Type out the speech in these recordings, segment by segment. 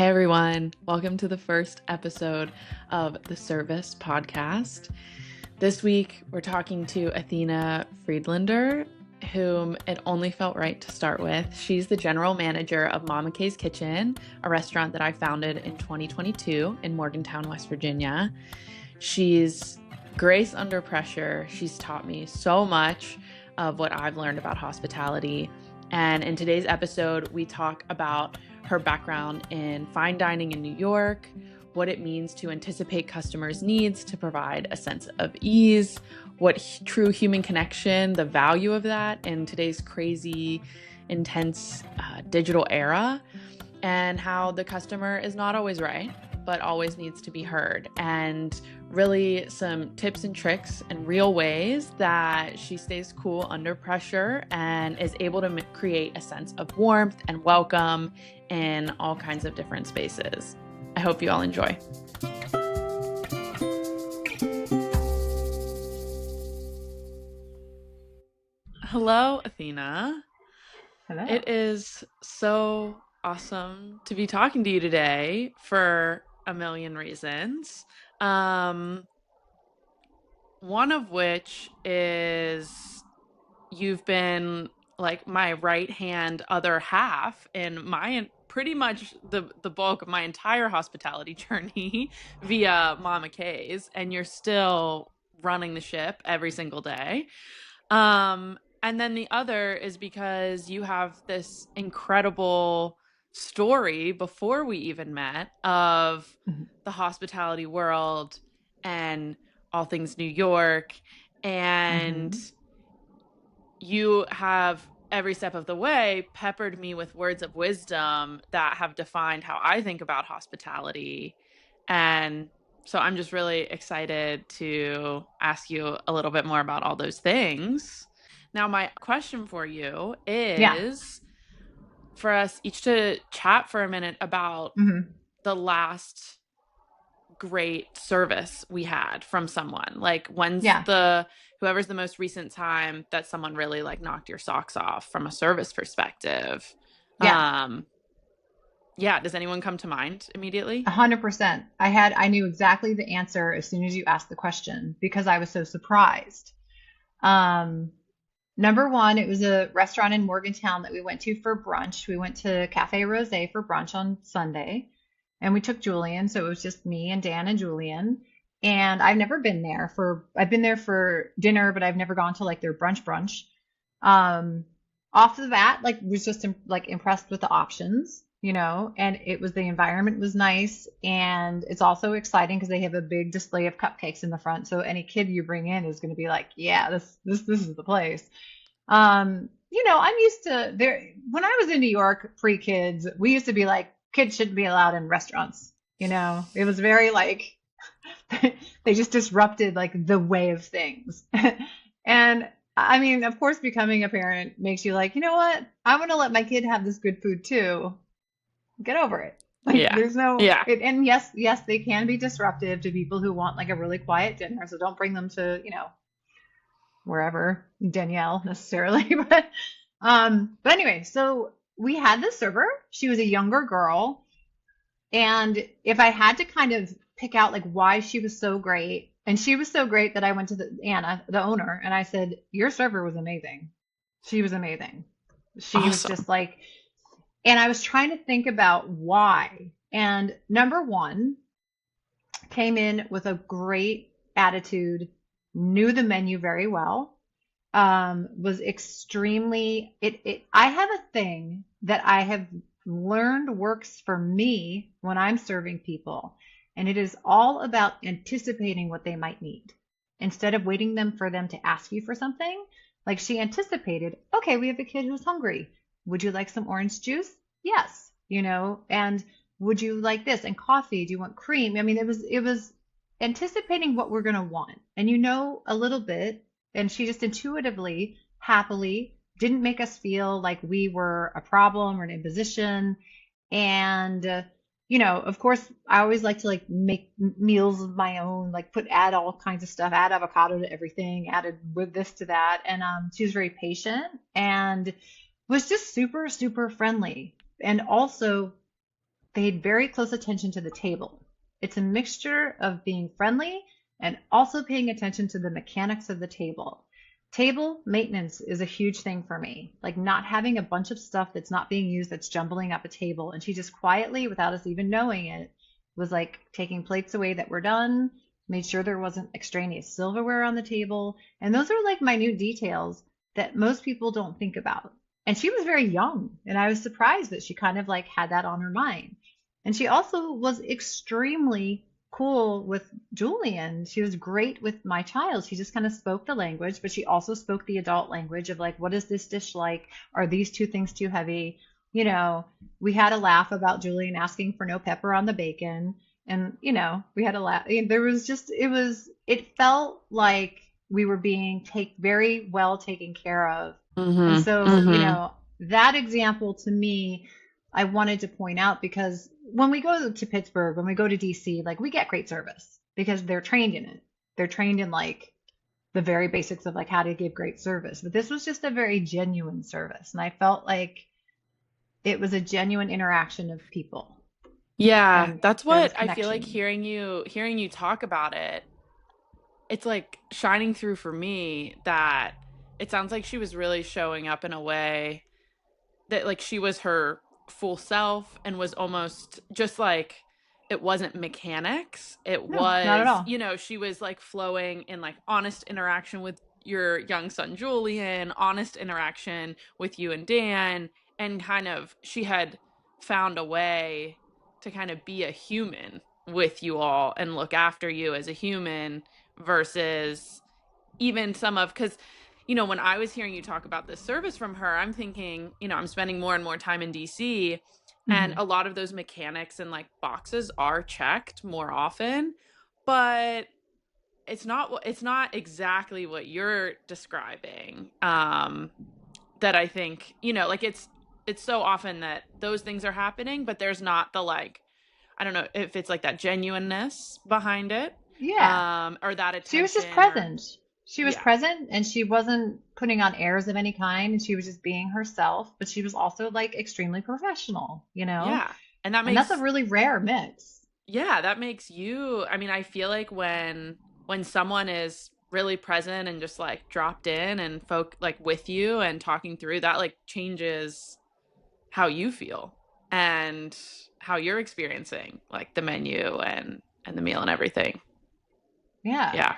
Hey everyone, welcome to the first episode of the Service Podcast. This week we're talking to Athena Freedlander, whom it only felt right to start with. She's the general manager of Mama K's Kitchen, a restaurant that I founded in 2022 in Morgantown, West Virginia. She's grace under pressure. She's taught me so much of what I've learned about hospitality. And in today's episode, we talk about her background in fine dining in New York, what it means to anticipate customers' needs to provide a sense of ease, what true human connection, the value of that in today's crazy, intense digital era, and how the customer is not always right, but always needs to be heard. And really some tips and tricks and real ways that she stays cool under pressure and is able to create a sense of warmth and welcome in all kinds of different spaces. I hope you all enjoy. Hello, Athena. Hello. It is so awesome to be talking to you today for a million reasons. One of which is you've been like my right hand other half in my pretty much the bulk of my entire hospitality journey via Mama K's, and you're still running the ship every single day. And then the other is because you have this incredible story before we even met of the hospitality world and all things New York. And you have every step of the way peppered me with words of wisdom that have defined how I think about hospitality. And so I'm just really excited to ask you a little bit more about all those things. Now, my question for you is for us each to chat for a minute about the last great service we had from someone. Like when's whoever's the most recent time that someone really like knocked your socks off from a service perspective. Does anyone come to mind immediately? 100%. I knew exactly the answer as soon as you asked the question because I was so surprised. Number one, it was a restaurant in Morgantown that we went to for brunch. We went to Cafe Rosé for brunch on Sunday, and we took Julian. So it was just me and Dan and Julian. And I've never been there I've been there for dinner, but I've never gone to like their brunch. Off the bat, like was just like impressed with the options, and the environment was nice. And it's also exciting because they have a big display of cupcakes in the front. So any kid you bring in is going to be like, yeah, this is the place. I'm used to when I was in New York pre-kids, we used to be like, kids shouldn't be allowed in restaurants. It was very like, they just disrupted like the way of things. And I mean, of course, becoming a parent makes you like, you know what? I want to let my kid have this good food too. Get over it. Like there's no, and yes, they can be disruptive to people who want like a really quiet dinner. So don't bring them to, wherever, Danielle necessarily. But anyway, so we had this server. She was a younger girl. And if I had to kind of pick out like why she was so great, and she was so great that I went to Anna, the owner, and I said, your server was amazing. She was amazing. She was just like, and I was trying to think about why. And number one, came in with a great attitude, knew the menu very well, was extremely, I have a thing that I have learned works for me when I'm serving people. And it is all about anticipating what they might need instead of waiting for them to ask you for something. Like she anticipated, okay, we have a kid who's hungry. Would you like some orange juice? Yes. And would you like this? And coffee? Do you want cream? I mean, it was anticipating what we're going to want. And a little bit. And she just intuitively, happily didn't make us feel like we were a problem or an imposition. And of course, I always like to like make meals of my own, like add all kinds of stuff, add avocado to everything, added with this to that. And she was very patient and was just super, super friendly. And also paid very close attention to the table. It's a mixture of being friendly and also paying attention to the mechanics of the table. Table maintenance is a huge thing for me. Like not having a bunch of stuff that's not being used that's jumbling up a table. And she just quietly, without us even knowing it, was like taking plates away that were done, made sure there wasn't extraneous silverware on the table. And those are like minute details that most people don't think about. And she was very young, and I was surprised that she kind of like had that on her mind. And she also was extremely cool with Julian. She was great with my child. She just kind of spoke the language, but she also spoke the adult language of like, what is this dish like? Are these two things too heavy? You know, we had a laugh about Julian asking for no pepper on the bacon. And, we had a laugh. There was just, it felt like we were being very well taken care of. And Mm-hmm. so, Mm-hmm. that example to me, I wanted to point out because when we go to Pittsburgh, when we go to DC, like we get great service because they're trained in it. They're trained in like the very basics of like how to give great service. But this was just a very genuine service. And I felt like it was a genuine interaction of people Yeah, and that's there was what I feel like connection. hearing you talk about it. It's like shining through for me that it sounds like she was really showing up in a way that like she was her full self and was almost just like it wasn't mechanics. It No, not at was, all. she was like flowing in like honest interaction with your young son Julian, honest interaction with you and Dan, and kind of she had found a way to kind of be a human with you all and look after you as a human versus even some of because when I was hearing you talk about this service from her, I'm thinking, I'm spending more and more time in DC, and Hmm. a lot of those mechanics and like boxes are checked more often, but it's not exactly what you're describing. That I think, like it's so often that those things are happening, but there's not the like I don't know if it's like that genuineness behind it, Yeah. or that She was just attention or present. She was yeah. present and she wasn't putting on airs of any kind and she was just being herself, but she was also like extremely professional, Yeah. And that And that's a makes really rare mix. yeah, that makes you I mean, I feel like when someone is really present and just like dropped in and folk like with you and talking through that like changes how you feel and how you're experiencing like the menu and the meal and everything. Yeah. Yeah.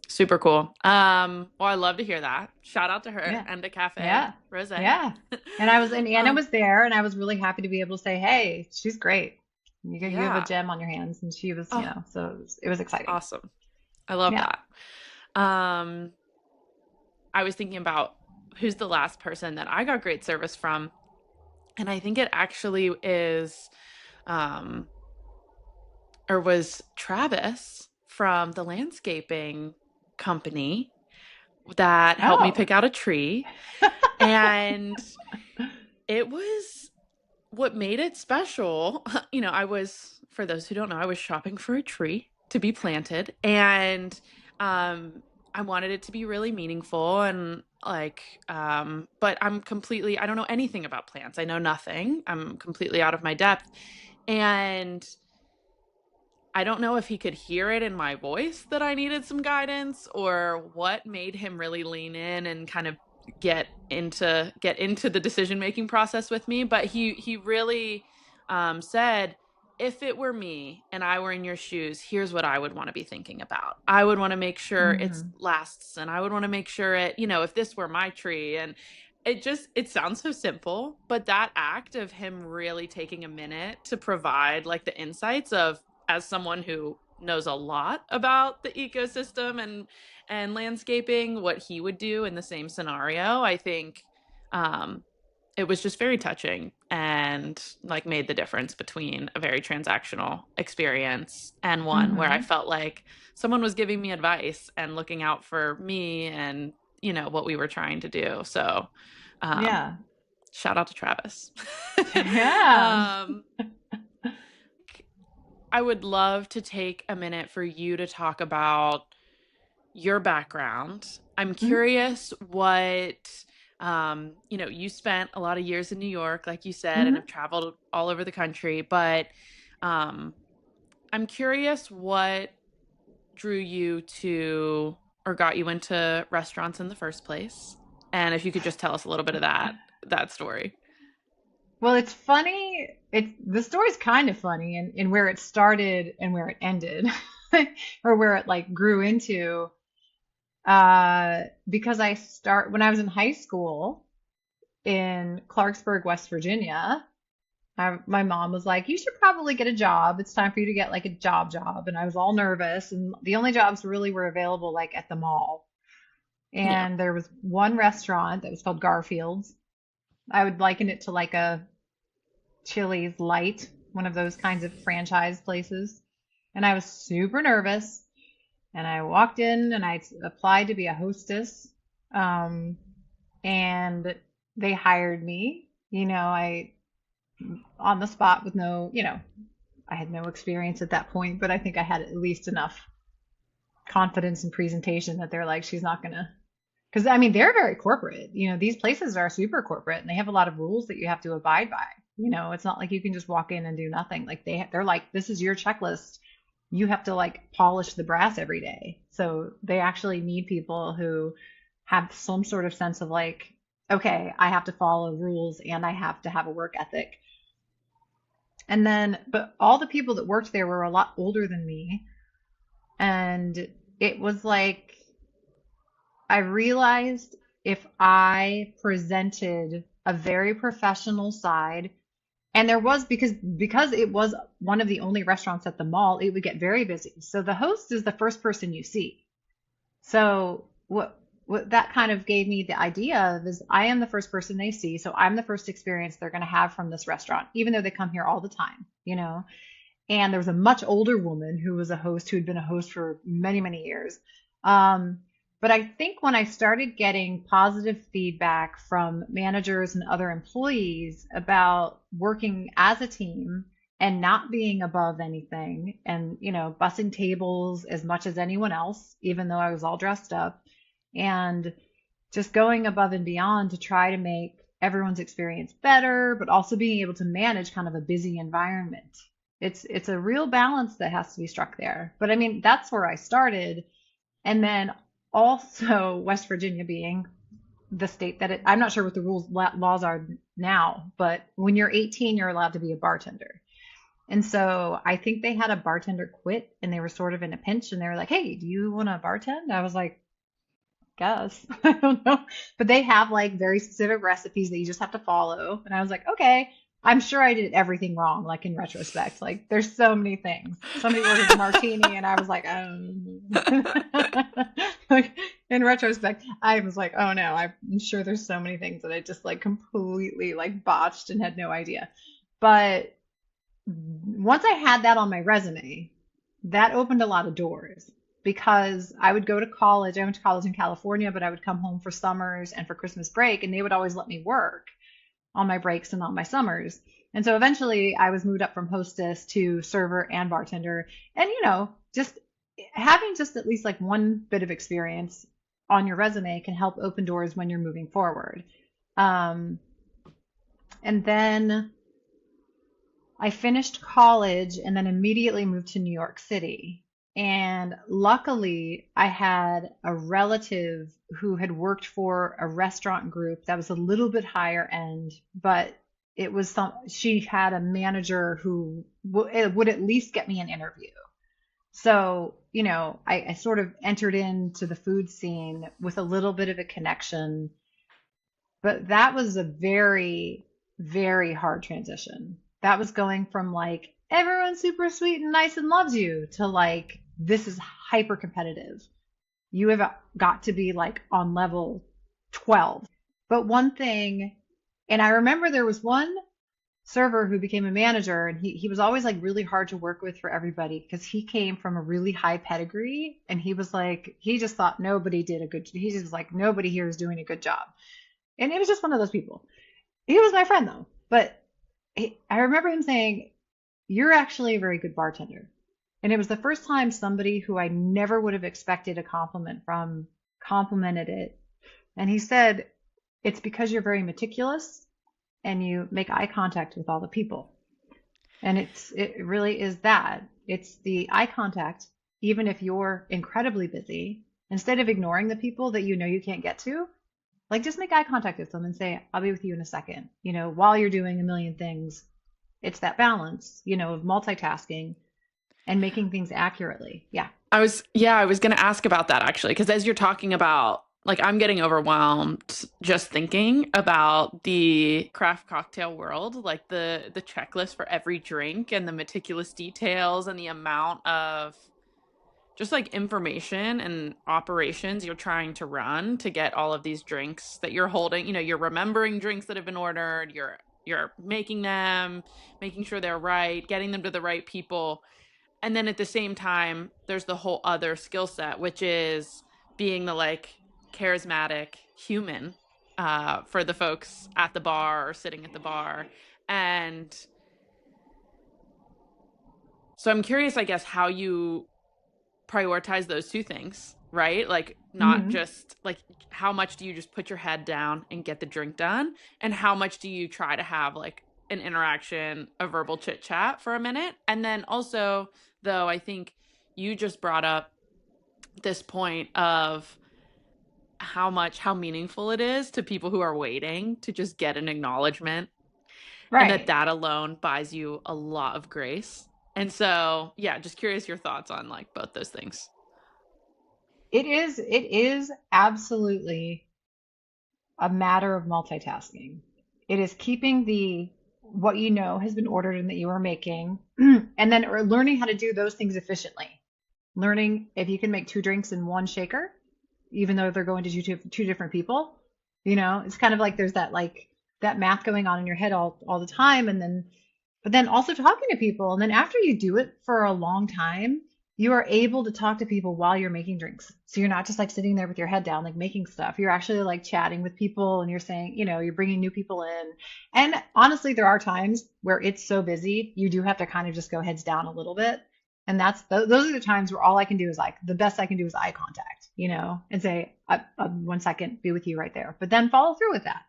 Super cool. Well, I love to hear that. Shout out to her Yeah. and to Cafe Yeah. Rose. Yeah. And Anna um, was there and I was really happy to be able to say, "Hey, she's great. You have a yeah. gem on your hands." And she was, Oh, so it was exciting. awesome. I love Yeah. that. Um, I was thinking about who's the last person that I got great service from, and I think it actually is, um, or was Travis from the landscaping company that helped me Oh. pick out a tree, and it was what made it special. I was, for those who don't know, I was shopping for a tree to be planted, and um, I wanted it to be really meaningful and like, but I don't know anything about plants. I know nothing. I'm completely out of my depth. And I don't know if he could hear it in my voice that I needed some guidance or what made him really lean in and kind of get into the decision making process with me, but he really said, if it were me and I were in your shoes, here's what I would want to be thinking about. I would want to make sure it Hmm. lasts, and I would want to make sure if this were my tree. And it sounds so simple, but that act of him really taking a minute to provide like the insights of, as someone who knows a lot about the ecosystem and landscaping, what he would do in the same scenario, I think um, it was just very touching and like made the difference between a very transactional experience and one where I Hmm. felt like someone was giving me advice and looking out for me and what we were trying to do. So um, Yeah. shout out to Travis. Yeah. um, I would love to take a minute for you to talk about your background. I'm Mhm. curious what You spent a lot of years in New York, like you said, and have Hmm. traveled all over the country, but um, I'm curious what drew you to or got you into restaurants in the first place. And if you could just tell us a little bit of that story. Well, it's funny. The story's kind of funny in where it started and where it ended, or where it like grew into. Because when I was in high school in Clarksburg, West Virginia. My mom was like, "You should probably get a job. It's time for you to get like a job." And I was all nervous, and the only jobs really were available like at the mall. Yeah. And there was one restaurant that was called Garfield's. I would liken it to like a Chili's Light, one of those kinds of franchise places. And I was super nervous. And I walked in and I applied to be a hostess. Um, and they hired me. I on the spot with I had no experience at that point, but I think I had at least enough confidence and presentation that they're like, she's not gonna. Because I mean, they're very corporate. These places are super corporate, and they have a lot of rules that you have to abide by. It's not like you can just walk in and do nothing. Like they're like, this is your checklist. You have to like polish the brass every day. So they actually need people who have some sort of sense of like, okay, I have to follow rules and I have to have a work ethic. But all the people that worked there were a lot older than me. And it was like, I realized if I presented a very professional side, and there was because it was one of the only restaurants at the mall, it would get very busy. So the host is the first person you see. So what that kind of gave me the idea of is I am the first person they see, so I'm the first experience they're going to have from this restaurant, even though they come here all the time. And there was a much older woman who was a host who had been a host for many, many years. Um, but I think when I started getting positive feedback from managers and other employees about working as a team and not being above anything and, bussing tables as much as anyone else, even though I was all dressed up, and just going above and beyond to try to make everyone's experience better, but also being able to manage kind of a busy environment. It's a real balance that has to be struck there. But I mean, that's where I started. And then also West Virginia being the state I'm not sure what the laws are now, but when you're 18, you're allowed to be a bartender. And so I think they had a bartender quit and they were sort of in a pinch and they were like, "Hey, do you want to bartend?" I was like, "Guess." I don't know. But they have like very specific recipes that you just have to follow. And I was like, "Okay." I'm sure I did everything wrong, like in retrospect. Like there's so many things. Somebody ordered a martini and I was like, like in retrospect, I was like, "Oh no, I'm sure there's so many things that I just like completely like botched and had no idea." But once I had that on my resume, that opened a lot of doors because I would go to college. I went to college in California, but I would come home for summers and for Christmas break, and they would always let me work on my breaks and on my summers. And so eventually I was moved up from hostess to server and bartender. And, just having just at least like one bit of experience on your resume can help open doors when you're moving forward. Um, and then I finished college and then immediately moved to New York City. And luckily, I had a relative who had worked for a restaurant group that was a little bit higher end, but she had a manager who would at least get me an interview. So, I sort of entered into the food scene with a little bit of a connection, but that was a very, very hard transition. That was going from like everyone's super sweet and nice and loves you to like this is hyper competitive. You have got to be like on level 12. But one thing, and I remember there was one server who became a manager and he was always like really hard to work with for everybody because he came from a really high pedigree and he was like he just thought nobody did a good he just was like nobody here is doing a good job. And it was just one of those people. He was my friend though, but I remember him saying, "You're actually a very good bartender." And it was the first time somebody who I never would have expected a compliment from complimented it. And he said, It's because you're very meticulous and you make eye contact with all the people. And it really is that. It's the eye contact, even if you're incredibly busy, instead of ignoring the people that you know you can't get to, like just make eye contact with them and say, I'll be with you in a second. While you're doing a million things, it's that balance, of multitasking and making things accurately. Yeah. I was going to ask about that actually, because as you're talking about, like, I'm getting overwhelmed just thinking about the craft cocktail world, like the checklist for every drink and the meticulous details and the amount of just like information and operations you're trying to run to get all of these drinks that you're holding. You're remembering drinks that have been ordered, you're making them, making sure they're right, getting them to the right people. And then at the same time, there's the whole other skill set, which is being the like charismatic human for the folks at the bar or sitting at the bar. And so I'm curious, I guess, how you prioritize those two things, right? Like, not Hmm. just like how much do you just put your head down and get the drink done, and how much do you try to have like an interaction, a verbal chit chat for a minute. And then also, though, I think you just brought up this point of how meaningful it is to people who are waiting to just get an acknowledgement, and that Right. that alone buys you a lot of grace. And so, yeah, just curious your thoughts on like both those things. It is absolutely a matter of multitasking. It is keeping the what you know has been ordered and that you are making, and then or learning how to do those things efficiently. Learning if you can make two drinks in one shaker, even though they're going to two different people. It's kind of like there's that math going on in your head all the time, and then but then also talking to people. And then after you do it for a long time, you are able to talk to people while you're making drinks. So you're not just like sitting there with your head down, like making stuff. You're actually like chatting with people and you're saying, you're bringing new people in. And honestly, there are times where it's so busy, you do have to kind of just go heads down a little bit. And those are the times where all I can do is like the best I can do is eye contact, and say, 1 second, be with you right there. But then follow through with that.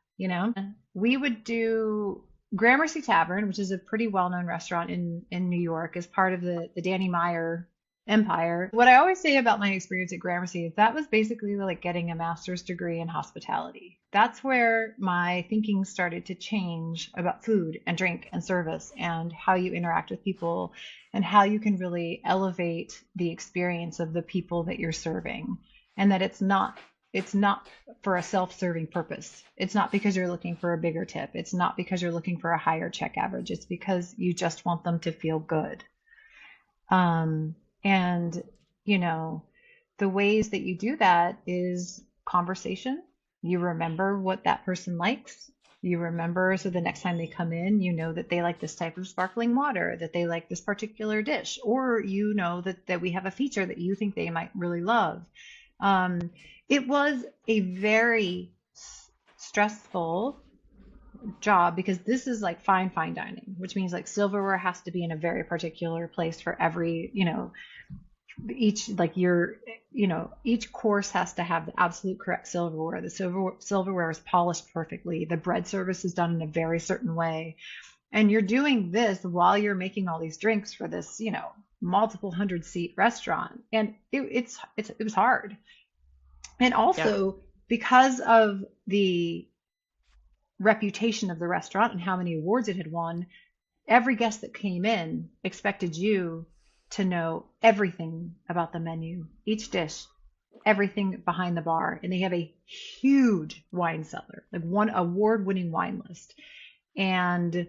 We would do Gramercy Tavern, which is a pretty well-known restaurant in New York, is part of the Danny Meyer empire. What I always say about my experience at Gramercy is that was basically like getting a master's degree in hospitality. That's where my thinking started to change about food and drink and service and how you interact with people and how you can really elevate the experience of the people that you're serving, and that it's not for a self-serving purpose. It's not because you're looking for a bigger tip. It's not because you're looking for a higher check average. It's because you just want them to feel good. Um, and, you know, the ways that you do that is conversation. You remember what that person likes. You remember so the next time they come in, you know that they like this type of sparkling water, that they like this particular dish, or that we have a feature that you think they might really love. Um, it was a very stressful job because this is like fine dining, which means like silverware has to be in a very particular place for every, each like your, each course has to have the absolute correct silverware. The silverware is polished perfectly. The bread service is done in a very certain way. And you're doing this while you're making all these drinks for this, multiple hundred seat restaurant. And it was hard. And Yeah. also because of the reputation of the restaurant and how many awards it had won, every guest that came in expected you to know everything about the menu, each dish, everything behind the bar. And they have a huge wine cellar, like one award-winning wine list. And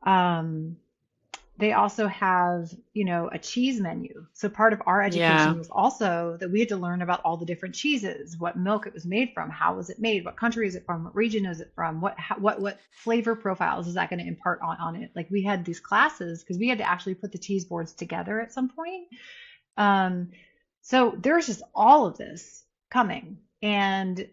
um, they also have, a cheese menu. So part of our education Yeah. was also that we had to learn about all the different cheeses, what milk it was made from, how was it made, what country is it from, what region is it from, what flavor profiles is that going to impart on it. Like we had these classes because we had to actually put the cheese boards together at some point. Um, so there's just all of this coming. And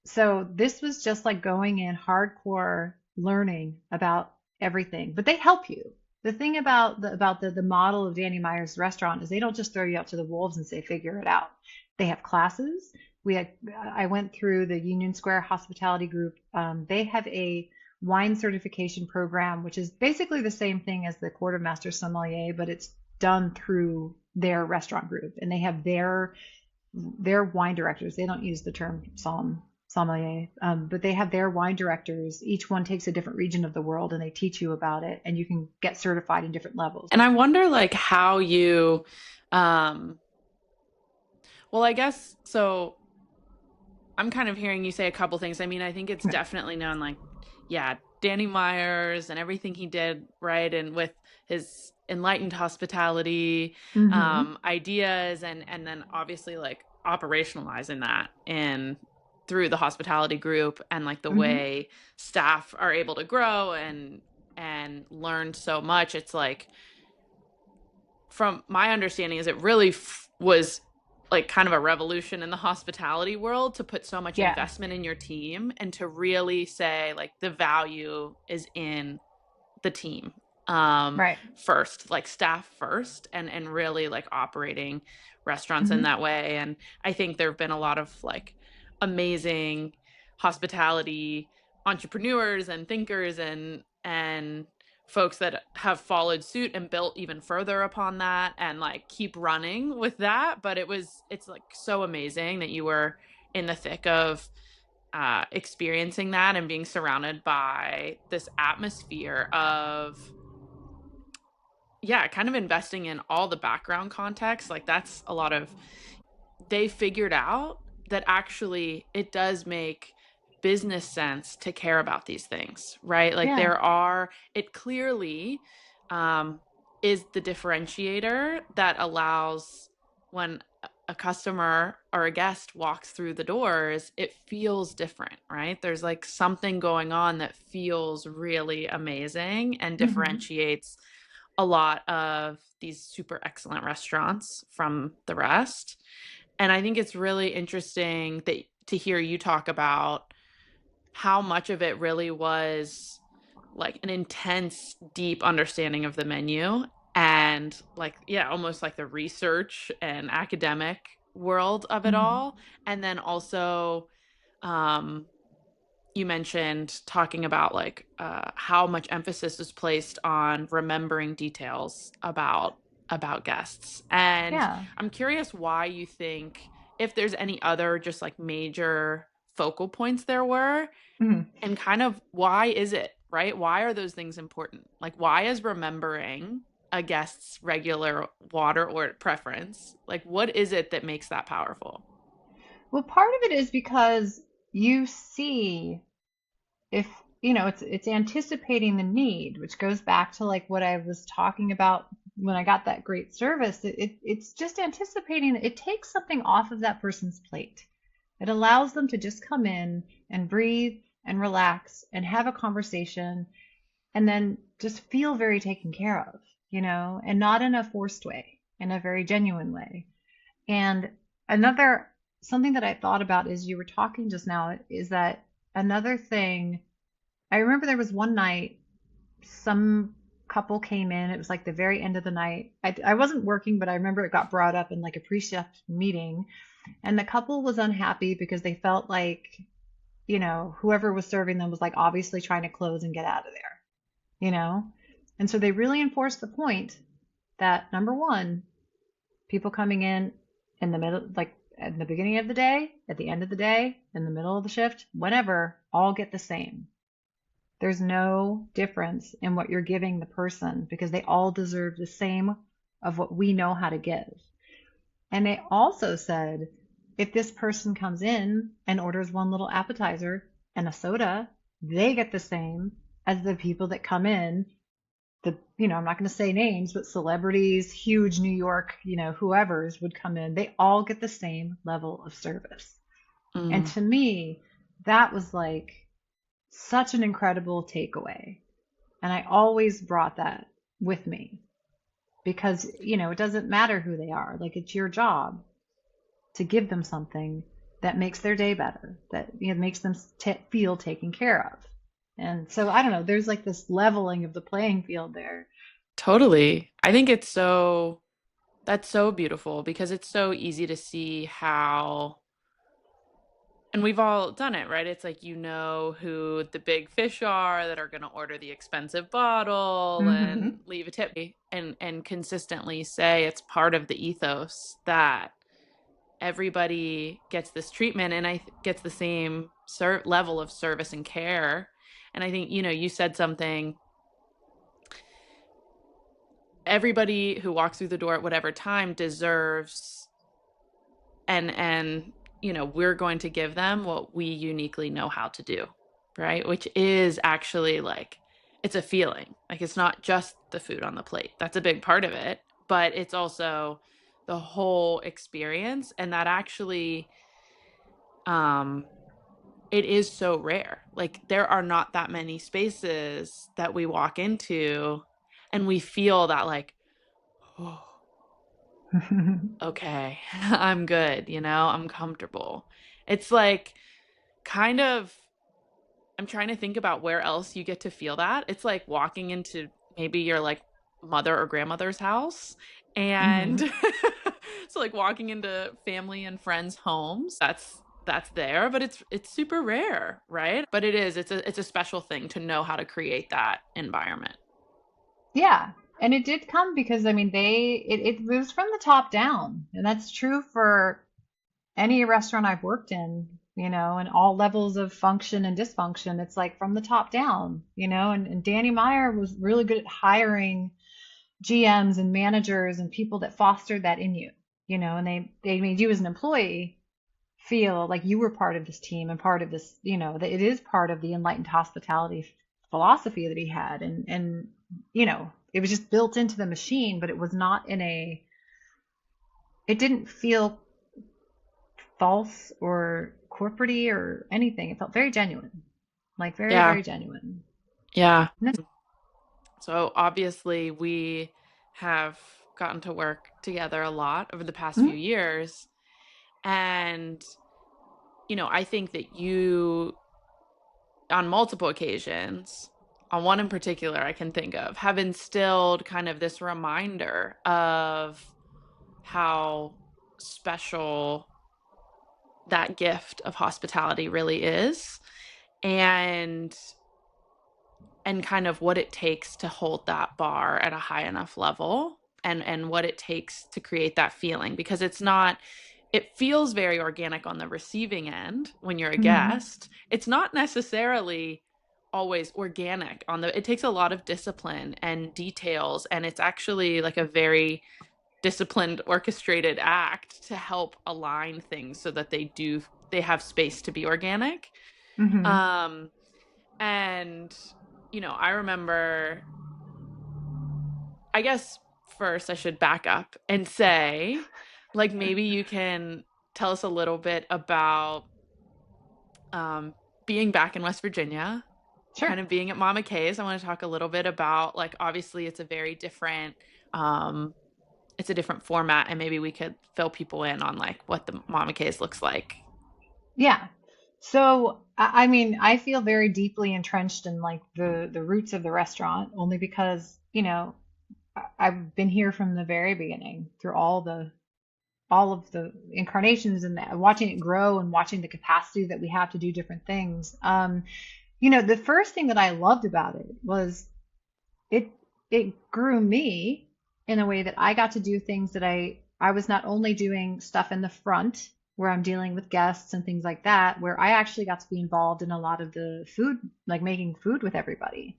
so this was just like going in hardcore learning about everything, but they help you. The thing about the model of Danny Meyer's restaurant is they don't just throw you out to the wolves and say figure it out. They have classes, we had I went through the Union Square Hospitality Group. They have a wine certification program, which is basically the same thing as the Quartermaster Sommelier, but it's done through their restaurant group, and they have their wine directors. They don't use the term sommelier, but they have their wine directors. Each one takes a different region of the world, and they teach you about it, and you can get certified in different levels. And I wonder like how you um well, I guess so I'm kind of hearing you say a couple things. I mean, I think it's definitely known like yeah, Danny Myers and everything he did, right? And with his enlightened hospitality Mm-hmm. ideas and then obviously like operationalizing that in through the hospitality group and like the Mm-hmm. way staff are able to grow and learn so much. It's like from my understanding is it really was like kind of a revolution in the hospitality world to put so much Yeah. investment in your team and to really say like the value is in the team Right. first, like staff first, and really like operating restaurants in Mm-hmm. that way. And I think there have been a lot of like amazing hospitality entrepreneurs and thinkers and folks that have followed suit and built even further upon that and like keep running with that. But it's like so amazing that you were in the thick of experiencing that and being surrounded by this atmosphere of yeah, kind of investing in all the background context. Like that's a lot of they figured out that actually it does make business sense to care about these things, right? Like Yeah. there are, it clearly um, is the differentiator that allows when a customer or a guest walks through the doors, it feels different, right? There's like something going on that feels really amazing and Mm-hmm. differentiates a lot of these super excellent restaurants from the rest. And I think it's really interesting that to hear you talk about how much of it really was like an intense, deep understanding of the menu and like, yeah, almost like the research and academic world of it Mm-hmm. all. And then also, um, you mentioned talking about like how much emphasis is placed on remembering details about guests. And Yeah. I'm curious why you think if there's any other just like major focal points there were Mm-hmm. and kind of why is it, right? Why are those things important? Like why is remembering a guest's regular water or preference? Like what is it that makes that powerful? Well, part of it is because you see if it's anticipating the need, which goes back to like what I was talking about when I got that great service. It's just anticipating. It takes something off of that person's plate. It allows them to just come in and breathe and relax and have a conversation and then just feel very taken care of, and not in a forced way, in a very genuine way. And another something that I thought about as you were talking just now is that another thing. I remember there was one night some couple came in. It was like the very end of the night. I wasn't working, but I remember it got brought up in like a pre-chef meeting. And the couple was unhappy because they felt like, whoever was serving them was like obviously trying to close and get out of there, you know? And so they really enforced the point that number one, people coming in the middle, like at the beginning of the day, at the end of the day, in the middle of the shift, whatever, all get the same. There's no difference in what you're giving the person because they all deserve the same of what we know how to give. And they also said if this person comes in and orders one little appetizer and a soda, they get the same as the people that come in. I'm not going to say names, but celebrities, huge New York, whoever's would come in. They all get the same level of service. And Mm, to me, that was like such an incredible takeaway. And I always brought that with me because, it doesn't matter who they are. Like it's your job to give them something that makes their day better, that makes them feel taken care of. And so I don't know, there's like this leveling of the playing field there. totally. I think it's so that's so beautiful because it's so easy to see how And we've all done it, right? It's like, you know who the big fish are that are going to order the expensive bottle Hmm. and leave a tip, and consistently say it's part of the ethos that everybody gets this treatment, and gets the same level of service and care. And I think, you said something, everybody who walks through the door at whatever time deserves, and we're going to give them what we uniquely know how to do, right? Which is actually like, it's a feeling. Like, it's not just the food on the plate. That's a big part of it, but it's also the whole experience. And that actually, um it is so rare. Like, there are not that many spaces that we walk into and we feel that, like, oh, okay, I'm good, I'm comfortable. It's like, kind of, I'm trying to think about where else you get to feel that. It's like walking into maybe your like mother or grandmother's house, and Hmm. so like walking into family and friends' homes, that's there, but it's super rare, right? But it's a special thing to know how to create that environment. Yeah. And it did come because I mean it was from the top down. And that's true for any restaurant I've worked in, and all levels of function and dysfunction. It's like from the top down, and Danny Meyer was really good at hiring GMs and managers and people that fostered that in you, and they made you as an employee feel like you were part of this team and part of this, that it is part of the enlightened hospitality philosophy that he had. And it was just built into the machine, but it was not it didn't feel false or corporatey or anything. It felt very genuine, like very, Yeah. very genuine. Yeah. And So obviously we have gotten to work together a lot over the past few mhm, years. And, I think that you, on multiple occasions, on one in particular I can think of, have instilled kind of this reminder of how special that gift of hospitality really is, and kind of what it takes to hold that bar at a high enough level, and what it takes to create that feeling, because it feels very organic on the receiving end when you're a mhm, guest. It's not necessarily always organic it takes a lot of discipline and details, and it's actually like a very disciplined, orchestrated act to help align things so that they have space to be organic. mhm. um and I remember, I guess first I should back up and say, like, maybe you can tell us a little bit about, um, being back in West Virginia, Sure. kind of being at Mama K's. I want to talk a little bit about, like, obviously it's a very different, um, it's a different format, and maybe we could fill people in on like what the Mama K's looks like. Yeah. So, I mean, I feel very deeply entrenched in like the roots of the restaurant only because, I've been here from the very beginning through all of the incarnations and watching it grow and watching the capacity that we have to do different things. The first thing that I loved about it was it it grew me in a way that I got to do things that I was not only doing stuff in the front where I'm dealing with guests and things like that, where I actually got to be involved in a lot of the food, like making food with everybody.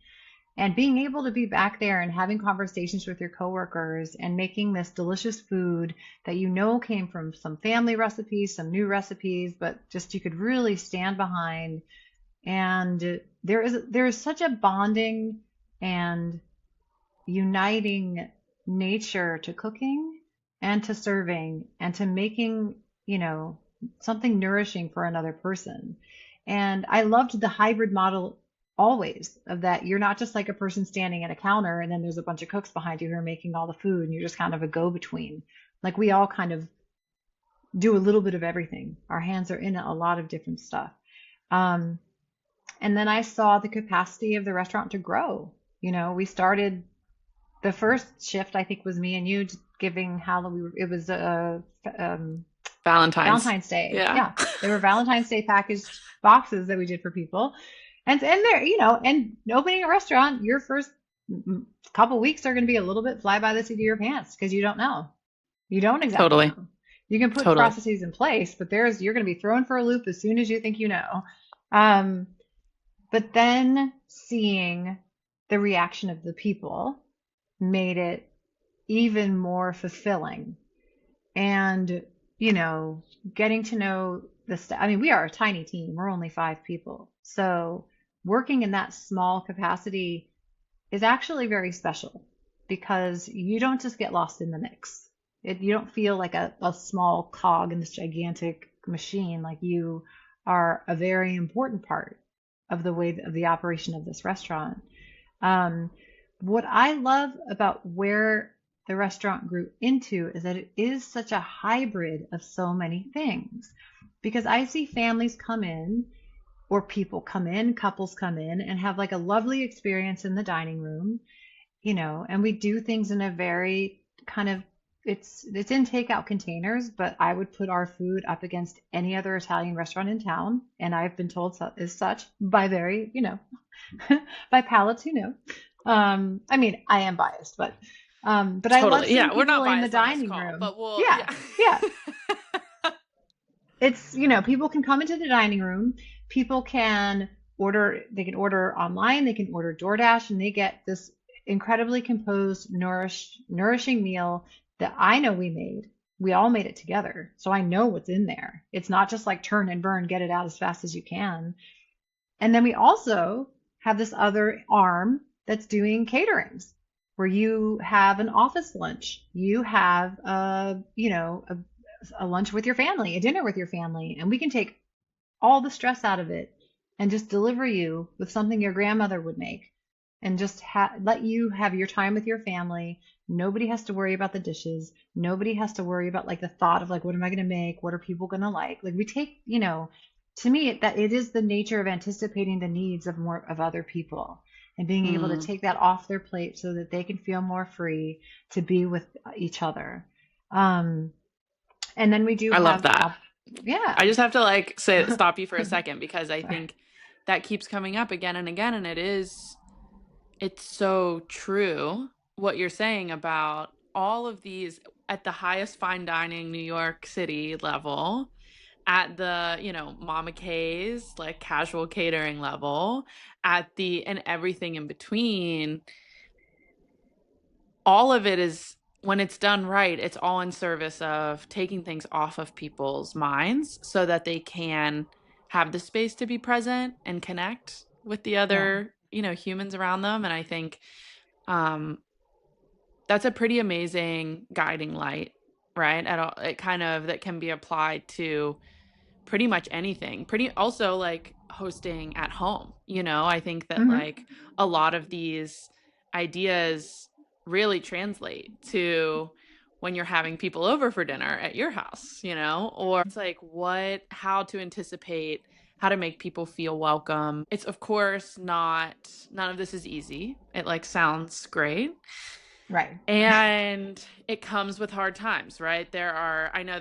And being able to be back there and having conversations with your coworkers and making this delicious food that came from some family recipes, some new recipes, but just you could really stand behind. And there is such a bonding and uniting nature to cooking and to serving and to making, you know, something nourishing for another person. And I loved the hybrid model always of that you're not just like a person standing at a counter and then there's a bunch of cooks behind you who are making all the food and you're just kind of a go-between. Like we all kind of do a little bit of everything. Our hands are in a lot of different stuff. Um, and then I saw the capacity of the restaurant to grow. We started the first shift, I think, was me and you giving how we were, it was Valentine's. Valentine's Day. Yeah. Yeah, they were Valentine's Day packaged boxes that we did for people. And they're, and opening a restaurant, your first couple weeks are going to be a little bit fly by the seat of your pants because you don't know. You don't exactly Totally. know. You can put Totally. processes in place, but you're going to be thrown for a loop as soon as you think you know. Um, but then seeing the reaction of the people made it even more fulfilling. And, getting to know the staff. I mean, we are a tiny team. We're only 5 people. So working in that small capacity is actually very special because you don't just get lost in the mix. You don't feel like a small cog in this gigantic machine. Like you are a very important part of the operation of this restaurant. Um, what I love about where the restaurant grew into is that it is such a hybrid of so many things. Because I see families come in, or people come in, couples come in, and have like a lovely experience in the dining room, and we do things in a very kind of it's in takeout containers, but I would put our food up against any other Italian restaurant in town, and I've been told as such by very, by palates who know. I mean, I am biased, but I love Totally. seeing Yeah, we're people not in the biased on this dining call, room. but we'll Yeah, yeah. yeah. It's, people can come into the dining room, people can they can order online, they can order DoorDash, and they get this incredibly composed, nourishing meal that I know we made. We all made it together. So I know what's in there. It's not just like turn and burn, get it out as fast as you can. And then we also have this other arm that's doing caterings where you have an office lunch. You have a lunch with your family, a dinner with your family, and we can take all the stress out of it and just deliver you with something your grandmother would make and just let you have your time with your family. Nobody has to worry about the dishes. Nobody has to worry about like the thought of like, what am I going to make? What are people going to like? Like we take, to me, that it is the nature of anticipating the needs of more of other people and being able to Mm, take that off their plate so that they can feel more free to be with each other. Um, and then we do I love have, that. I yeah. just have to like stop you for a second because I Sorry. think that keeps coming up again and again, and it's so true what you're saying about all of these at the highest fine dining New York City level, at the, Mama K's, like casual catering level, at the and everything in between. All of it is, when it's done right, it's all in service of taking things off of people's minds so that they can have the space to be present and connect with the Yeah. other, humans around them. And I think um, that's a pretty amazing guiding light, right? At all, it kind of that can be applied to pretty much anything. Pretty also like hosting at home, I think that Hmm. like a lot of these ideas really translate to when you're having people over for dinner at your house, or it's like how to anticipate how to make people feel welcome. It's of course not, none of this is easy. It like sounds great, Right. and it comes with hard times, right? I know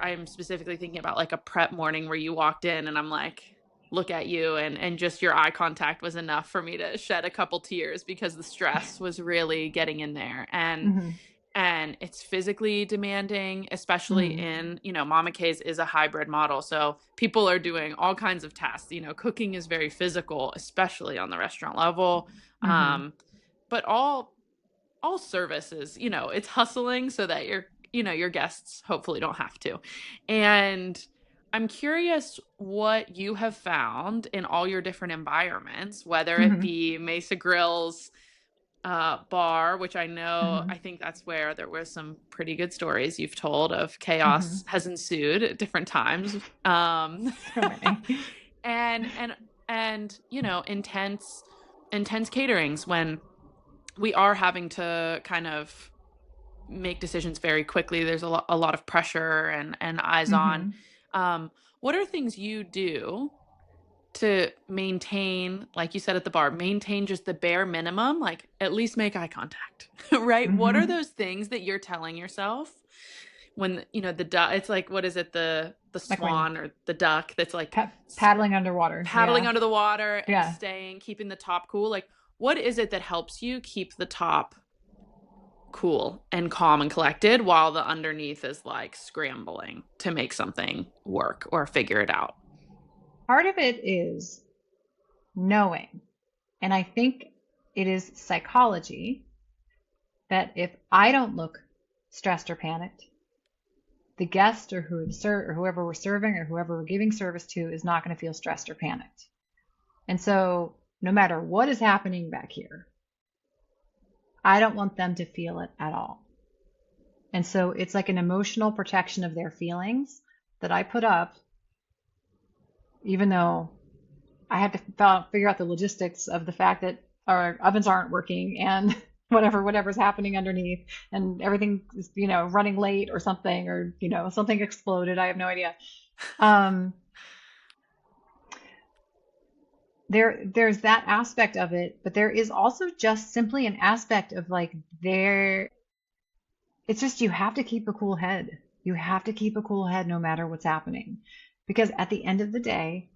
I'm specifically thinking about like a prep morning where you walked in and I'm like, look at you, and just your eye contact was enough for me to shed a couple tears because the stress was really getting in there. Hmm. And it's physically demanding, especially Hmm. in, Mama K's is a hybrid model. So people are doing all kinds of tasks. Cooking is very physical, especially on the restaurant level. Hmm. Um, but all services, it's hustling so that your guests hopefully don't have to. And I'm curious what you have found in all your different environments, whether it Hmm. be Mesa Grill's bar, which I Hmm. think that's where there were some pretty good stories you've told of Hmm. chaos has ensued at different times. So many. And intense caterings when we are having to kind of make decisions very quickly. There's a lot of pressure and eyes on. Hmm. Um, what are things you do to maintain, like you said at the bar, maintain just the bare minimum, like at least make eye contact, right? What are Hmm. those things that you're telling yourself when the duck, it's like, what is it, the Like when swan or the duck that's like paddling underwater. paddling Yeah. under the water and Yeah. staying, keeping the top cool. Like, what is it that helps you keep the top cool and calm and collected while the underneath is like scrambling to make something work or figure it out? Part of it is knowing, and I think it is psychology, that if I don't look stressed or panicked, the guest or whoever we're serving or whoever we're giving service to is not going to feel stressed or panicked. And so, no matter what is happening back here, I don't want them to feel it at all. And so, it's like an emotional protection of their feelings that I put up, even though I had to figure out the logistics of the fact that our ovens aren't working and whatever's happening underneath and everything is, running late or something, or, something exploded. I have no idea. Um, there's that aspect of it, but there is also just simply an aspect of like it's just you have to keep a cool head. You have to keep a cool head no matter what's happening. Because at the end of the day,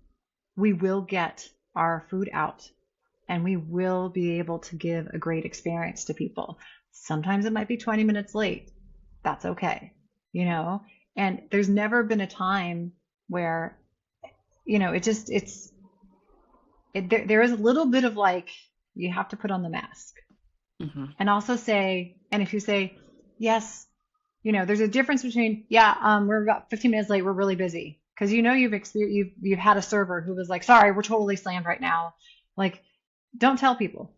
we will get our food out and we will be able to give a great experience to people. Sometimes it might be 20 minutes late. That's okay, you know? And there's never been a time where, there is a little bit of like, you have to put on the mask Hmm. and also say, and if you say, yes, there's a difference between, yeah, we're about 15 minutes late. We're really busy. Cause you've had a server who was like, sorry, we're totally slammed right now. Like, don't tell people.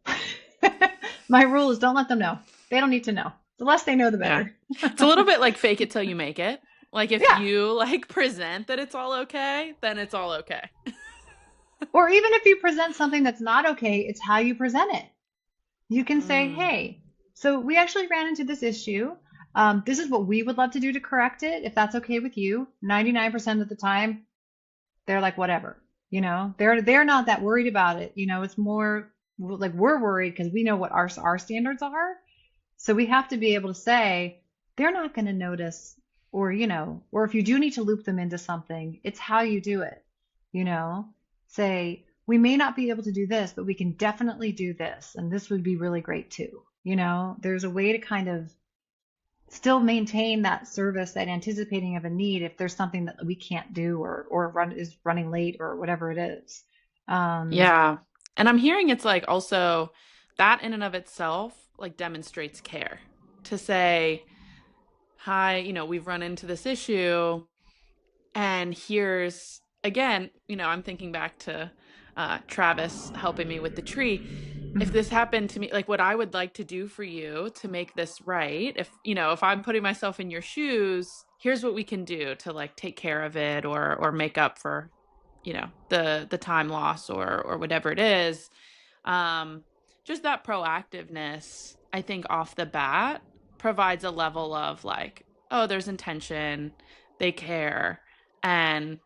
My rule is don't let them know. They don't need to know. The less they know, the Yeah. better. It's a little bit like fake it till you make it. Like if Yeah. you like present that it's all okay, then it's all okay. Or even if you present something that's not okay, it's how you present it. You can say, Mm, hey, so we actually ran into this issue. This is what we would love to do to correct it, if that's okay with you. 99% of the time, they're like, whatever. They're not that worried about it. It's more like we're worried because we know what our standards are. So we have to be able to say they're not going to notice, or if you do need to loop them into something, it's how you do it. You know, say we may not be able to do this, but we can definitely do this, and this would be really great too. There's a way to kind of still maintain that service, that anticipating of a need if there's something that we can't do or is running late or whatever it is. Um, yeah. And I'm hearing it's like also that in and of itself like demonstrates care to say, hi, we've run into this issue. And here's again, I'm thinking back to Travis helping me with the tree. If mhm. this happened to me, like what I would like to do for you to make this right, if I'm putting myself in your shoes, here's what we can do to like take care of it or make up for, the time loss or whatever it is. Um, just that proactiveness, I think off the bat provides a level of like, oh, there's intention, they care, and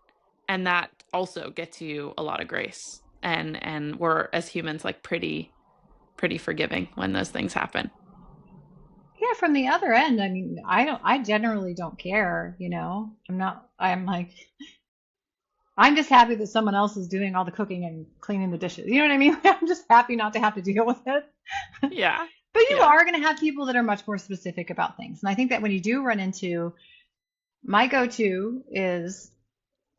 and that also gets you a lot of grace. And we're as humans like pretty forgiving when those things happen. Yeah, from the other end, I mean, I generally don't care, I'm like, I'm just happy that someone else is doing all the cooking and cleaning the dishes. You know what I mean? I'm just happy not to have to deal with it. Yeah. But you Yeah. are going to have people that are much more specific about things. And I think that when you do run into, my go-to is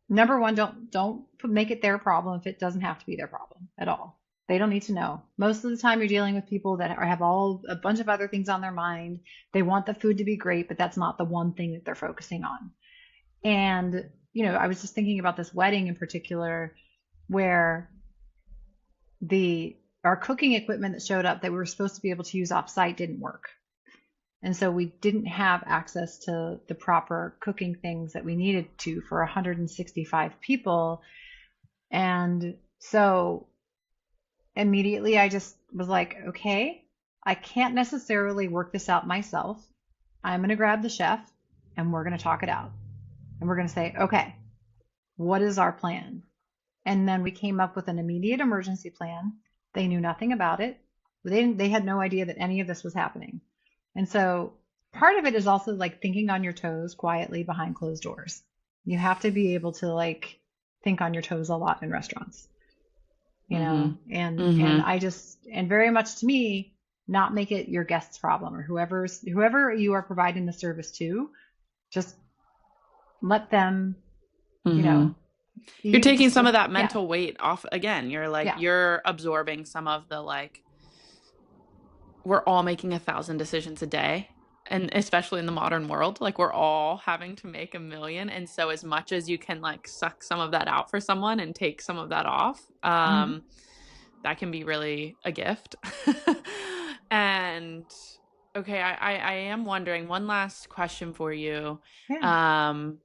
number one, don't make it their problem if it doesn't have to be their problem at all. They don't need to know. Most of the time, you're dealing with people that have all a bunch of other things on their mind. They want the food to be great, but that's not the one thing that they're focusing on. And I was just thinking about this wedding in particular, where the our cooking equipment that showed up that we were supposed to be able to use off site didn't work. And so we didn't have access to the proper cooking things that we needed to for 165 people. And so immediately I just was like, okay, I can't necessarily work this out myself. I'm going to grab the chef and we're going to talk it out. And we're going to say, okay, what is our plan? And then we came up with an immediate emergency plan. They knew nothing about it. They had no idea that any of this was happening. And so part of it is also like thinking on your toes quietly behind closed doors. You have to be able to like think on your toes a lot in restaurants, you know, Mhm. and Mhm. I just and very much to me, not make it your guest's problem or whoever you are providing the service to, just let them, you know, Mhm. You're be taking just some like of that yeah, mental weight off again. You're like yeah. you're absorbing some of the like we're all making 1,000 decisions a day. And especially in the modern world, like we're all having to make a million. And so as much as you can like suck some of that out for someone and take some of that off, Hmm. that can be really a gift. And okay, I am wondering one last question for you. Yeah, Um,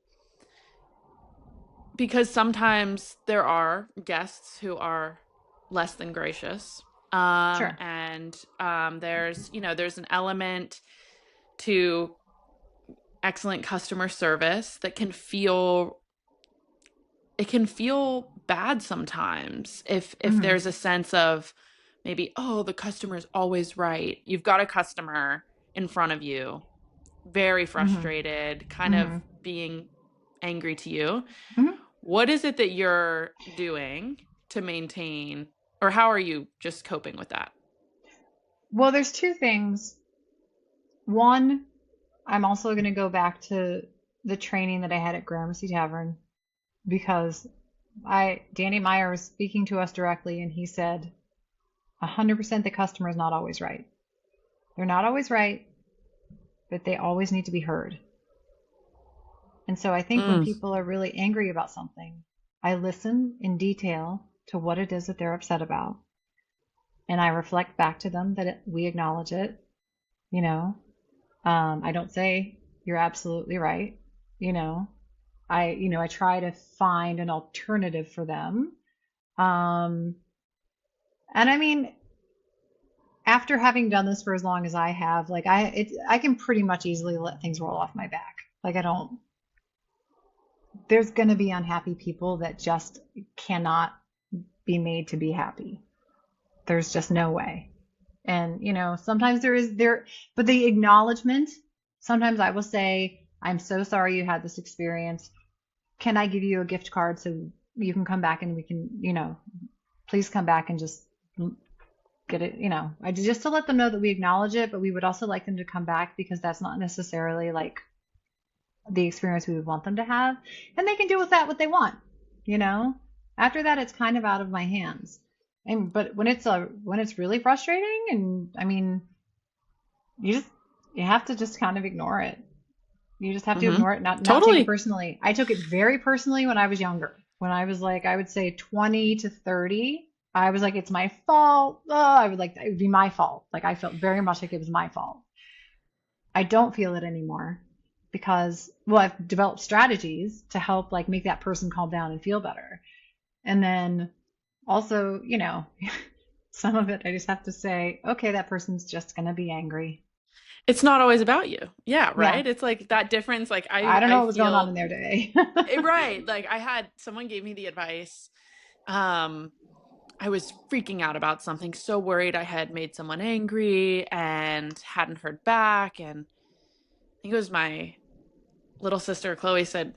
because sometimes there are guests who are less than gracious. sure. And there's, you know, there's an element to excellent customer service that can feel it can feel bad sometimes if Hmm. there's a sense of maybe, oh, the customer is always right. You've got a customer in front of you, very Hmm. frustrated, kind of Hmm. being angry to you. Hmm. What is it that you're doing to maintain, or how are you just coping with that? Well, there's two things. One, I'm also going to go back to the training that I had at Gramercy Tavern because Danny Meyer was speaking to us directly and he said 100% the customer is not always right. They're not always right, but they always need to be heard. And so I think when Mm, people are really angry about something, I listen in detail to what it is that they're upset about and I reflect back to them that we acknowledge it, you know. I don't say you're absolutely right, you know. I try to find an alternative for them. Um, and I mean, after having done this for as long as I have, like I can pretty much easily let things roll off my back. Like I don't, there's going to be unhappy people that just cannot be made to be happy. There's just no way. And, sometimes but the acknowledgement, sometimes I will say, I'm so sorry you had this experience. Can I give you a gift card so you can come back and we can, please come back and just get it, I just to let them know that we acknowledge it, but we would also like them to come back because that's not necessarily like the experience we would want them to have. And they can do with that what they want, you know? After that, it's kind of out of my hands. But when it's really frustrating, and I mean, you just you have to just kind of ignore it. You just have to mm-hmm. ignore it, not take it Totally. personally. I took it very personally when I was younger. When I was like, I would say 20 to 30, I was like, it's my fault. Oh, I would like it would be my fault. Like I felt very much like it was my fault. I don't feel it anymore because, well, I've developed strategies to help like make that person calm down and feel better. And then also, some of it I just have to say, okay, that person's just gonna be angry. It's not always about you. Yeah, Yeah, right? It's like that difference. Like I don't know I what was going on in feel their day. right. Like I had someone gave me the advice. Um, I was freaking out about something, so worried I had made someone angry and hadn't heard back. And I think it was my little sister, Chloe, said,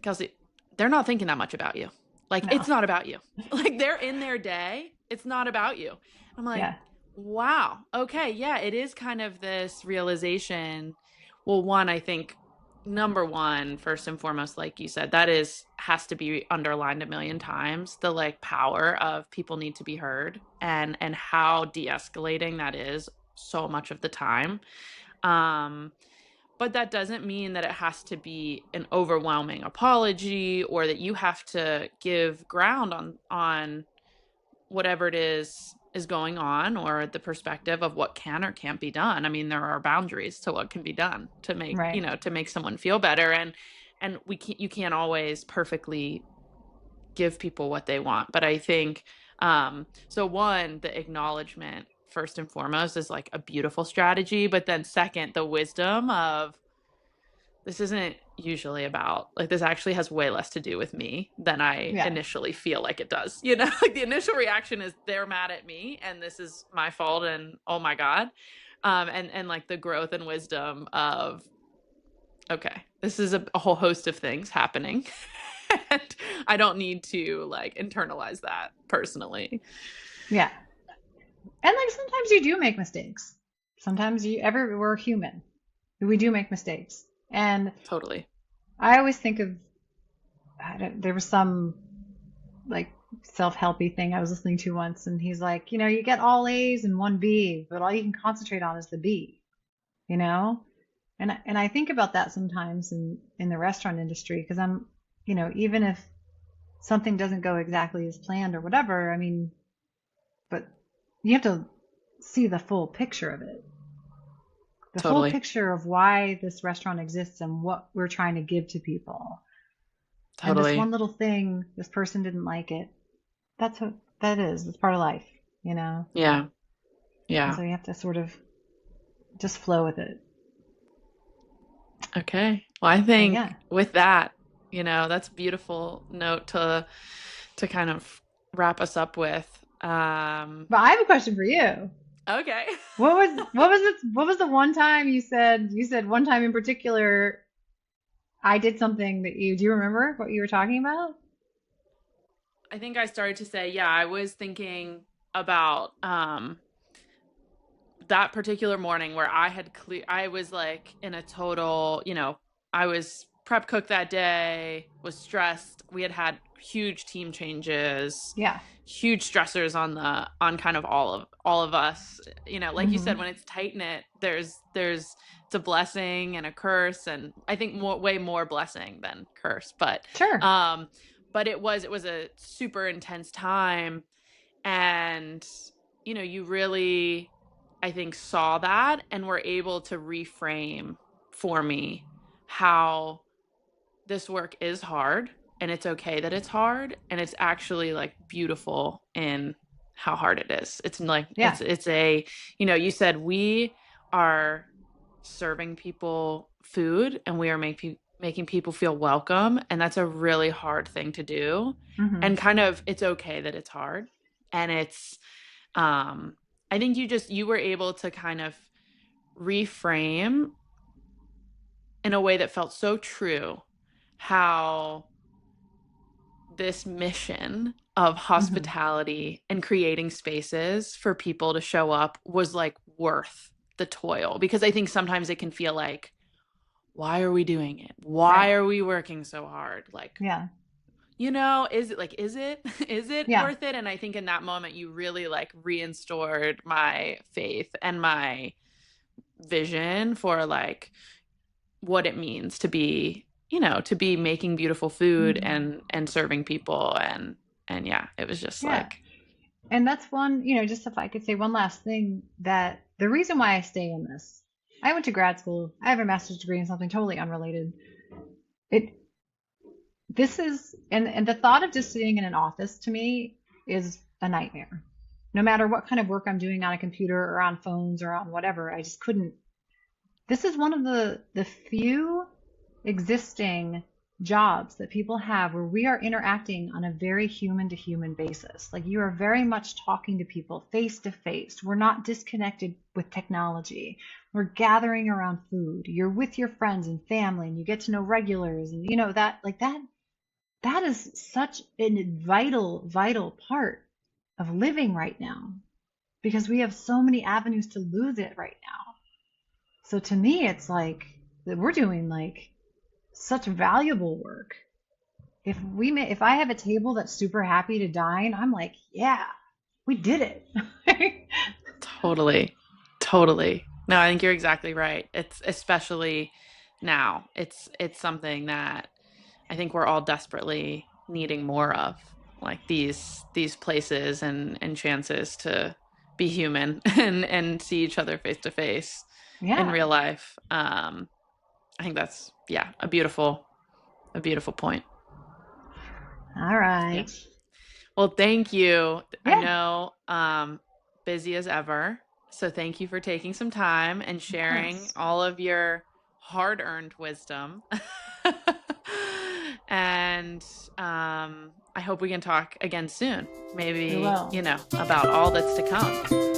Kelsey, they're not thinking that much about you. Like, No. it's not about you. Like, they're in their day. It's not about you. I'm like, Yeah. wow. Okay. Yeah. It is kind of this realization. Well, one, I think number one, first and foremost, like you said, that is has to be underlined a million times. The like power of people need to be heard and how de-escalating that is so much of the time. Um, but that doesn't mean that it has to be an overwhelming apology or that you have to give ground on whatever it is going on or the perspective of what can or can't be done. I mean, there are boundaries to what can be done to make, Right. to make someone feel better, and you can't always perfectly give people what they want. But I think so one, the acknowledgement first and foremost is like a beautiful strategy, but then second, the wisdom of this isn't usually about like this actually has way less to do with me than I Yeah. initially feel like it does. You know, like the initial reaction is they're mad at me and this is my fault and oh my God. and like the growth and wisdom of, okay, this is a whole host of things happening. And I don't need to like internalize that personally. Yeah. And like sometimes you do make mistakes. Sometimes we're human. We do make mistakes. And Totally. I always think of, there was some like self-helpy thing I was listening to once, and he's like, you get all A's and one B, but all you can concentrate on is the B, you know? And I think about that sometimes in the restaurant industry because even if something doesn't go exactly as planned or whatever, I mean, but you have to see the full picture of it, the full Totally. picture of why this restaurant exists and what we're trying to give to people. And this Totally. one little thing, this person didn't like it. That's what that is. It's part of life, you know? Yeah. And Yeah. so you have to sort of just flow with it. Okay. Well, I But think yeah. with that, that's a beautiful note to kind of wrap us up with. But I have a question for you. Okay. What was the one time you said one time in particular I did something that do you remember what you were talking about? I think I started to say, yeah, I was thinking about that particular morning where I was like in a total, I was prep cook that day, was stressed. We had huge team changes, Yeah. huge stressors on kind of all of us. Like you said, Hmm. when it's tight knit, there's it's a blessing and a curse, and I think way more blessing than curse. But Sure. um but it was a super intense time, and you really, I think, saw that and were able to reframe for me how this work is hard, and it's okay that it's hard, and it's actually like beautiful in how hard it is. It's like Yeah. you said we are serving people food, and we are making people feel welcome, and that's a really hard thing to do. Hmm. And kind of, it's okay that it's hard, and it's um I think you were able to kind of reframe in a way that felt so true how this mission of Hmm. hospitality and creating spaces for people to show up was like worth the toil, because I think sometimes it can feel like, why are we doing it? Right. Why are we working so hard? Like, Yeah. is it is it Yeah. worth it? And I think in that moment you really like reinstored my faith and my vision for like what it means to be making beautiful food Hmm. and serving people, and yeah, it was just Yeah. like, And that's one, just if I could say one last thing, that the reason why I stay in this, I went to grad school. I have a master's degree in something totally unrelated. It This is, and the thought of just sitting in an office to me is a nightmare. No matter what kind of work I'm doing on a computer or on phones or on whatever, I just couldn't. This is one of the few existing jobs that people have where we are interacting on a very human to human basis. Like you are very much talking to people face to face. We're not disconnected with technology. We're gathering around food. You're with your friends and family and you get to know regulars, and that, like that is such a vital, vital part of living right now because we have so many avenues to lose it right now. So to me, it's like that we're doing like such valuable work. If I have a table that's super happy to dine, I'm like, yeah, we did it. totally, totally. No, I think you're exactly right. It's especially now, it's something that I think we're all desperately needing more of, like these places and chances to be human and see each other face to face in Yeah. real life. I think that's, yeah, a beautiful point. All Yeah. right. Well, thank you. I Yeah, know, busy as ever. So thank you for taking some time and of sharing course. all of your hard-earned wisdom. And I hope we can talk again soon. We Maybe, will. about all that's to come.